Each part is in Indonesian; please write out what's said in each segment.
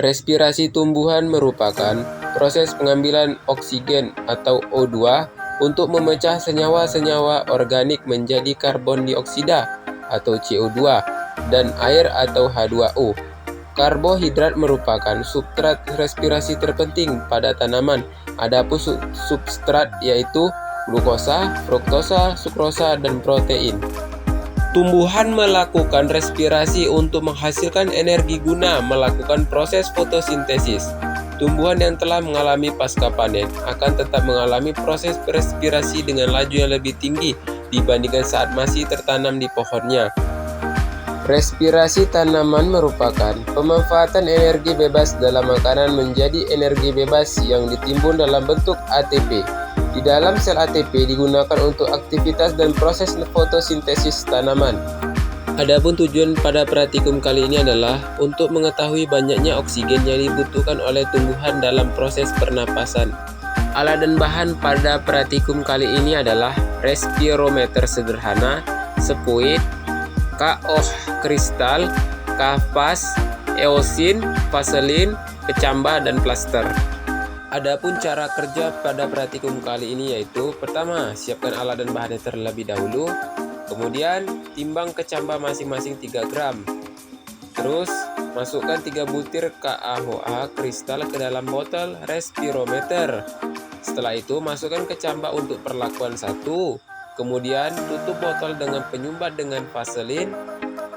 Respirasi tumbuhan merupakan proses pengambilan oksigen atau O2 untuk memecah senyawa-senyawa organik menjadi karbon dioksida atau CO2 dan air atau H2O. Karbohidrat merupakan substrat respirasi terpenting pada tanaman. Adapun substrat yaitu glukosa, fruktosa, sukrosa, dan protein. Tumbuhan melakukan respirasi untuk menghasilkan energi guna melakukan proses fotosintesis. Tumbuhan yang telah mengalami pasca panen akan tetap mengalami proses respirasi dengan laju yang lebih tinggi dibandingkan saat masih tertanam di pohonnya. Respirasi tanaman merupakan pemanfaatan energi bebas dalam makanan menjadi energi bebas yang ditimbun dalam bentuk ATP. Di dalam sel ATP digunakan untuk aktivitas dan proses fotosintesis tanaman. Adapun tujuan pada praktikum kali ini adalah untuk mengetahui banyaknya oksigen yang dibutuhkan oleh tumbuhan dalam proses pernapasan. Alat dan bahan pada praktikum kali ini adalah respirometer sederhana, spuit, KOH kristal, kapas, eosin, vaselin, kecambah, dan plaster. Adapun cara kerja pada praktikum kali ini yaitu: pertama, siapkan alat dan bahannya terlebih dahulu. Kemudian, timbang kecambah masing-masing 3 gram. Terus, masukkan 3 butir KAOH kristal ke dalam botol respirometer. Setelah itu, masukkan kecambah untuk perlakuan 1. Kemudian, tutup botol dengan penyumbat dengan vaselin.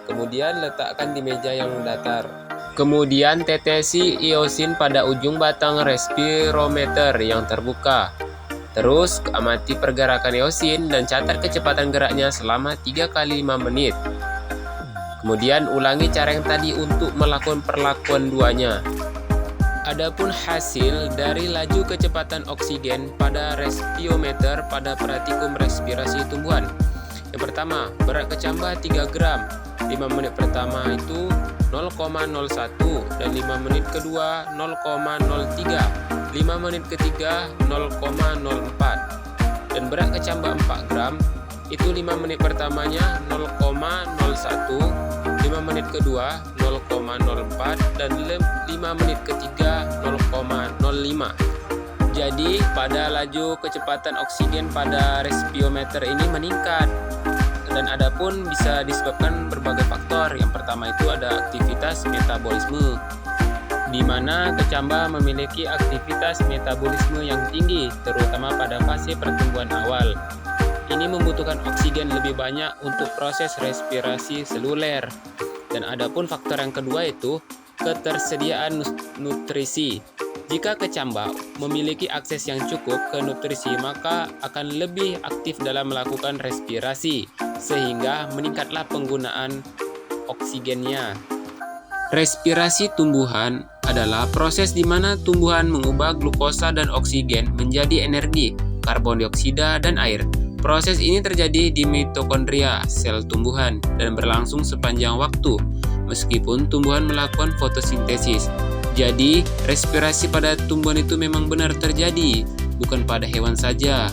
Kemudian, letakkan di meja yang datar. Kemudian tetesi iosin pada ujung batang respirometer yang terbuka. Terus amati pergerakan iosin dan catat kecepatan geraknya selama 3 kali 5 menit. Kemudian ulangi cara yang tadi untuk melakukan perlakuan duanya. Adapun hasil dari laju kecepatan oksigen pada respirometer pada praktikum respirasi tumbuhan. Yang pertama, berat kecambah 3 gram. 5 menit pertama itu 0,01 dan 5 menit kedua 0,03, 5 menit ketiga 0,04, dan berat kecambah 4 gram itu 5 menit pertamanya 0,01, 5 menit kedua 0,04, dan 5 menit ketiga 0,05. Jadi pada laju kecepatan oksigen pada respirometer ini meningkat. Dan adapun bisa disebabkan berbagai faktor. Yang pertama itu ada aktivitas metabolisme, di mana kecambah memiliki aktivitas metabolisme yang tinggi, terutama pada fase pertumbuhan awal. Ini membutuhkan oksigen lebih banyak untuk proses respirasi seluler. Dan adapun faktor yang kedua itu ketersediaan nutrisi. Jika kecambah memiliki akses yang cukup ke nutrisi, maka akan lebih aktif dalam melakukan respirasi, sehingga meningkatlah penggunaan oksigennya. Respirasi tumbuhan adalah proses di mana tumbuhan mengubah glukosa dan oksigen menjadi energi, karbon dioksida, dan air. Proses ini terjadi di mitokondria sel tumbuhan dan berlangsung sepanjang waktu, meskipun tumbuhan melakukan fotosintesis. Jadi, respirasi pada tumbuhan itu memang benar terjadi, bukan pada hewan saja.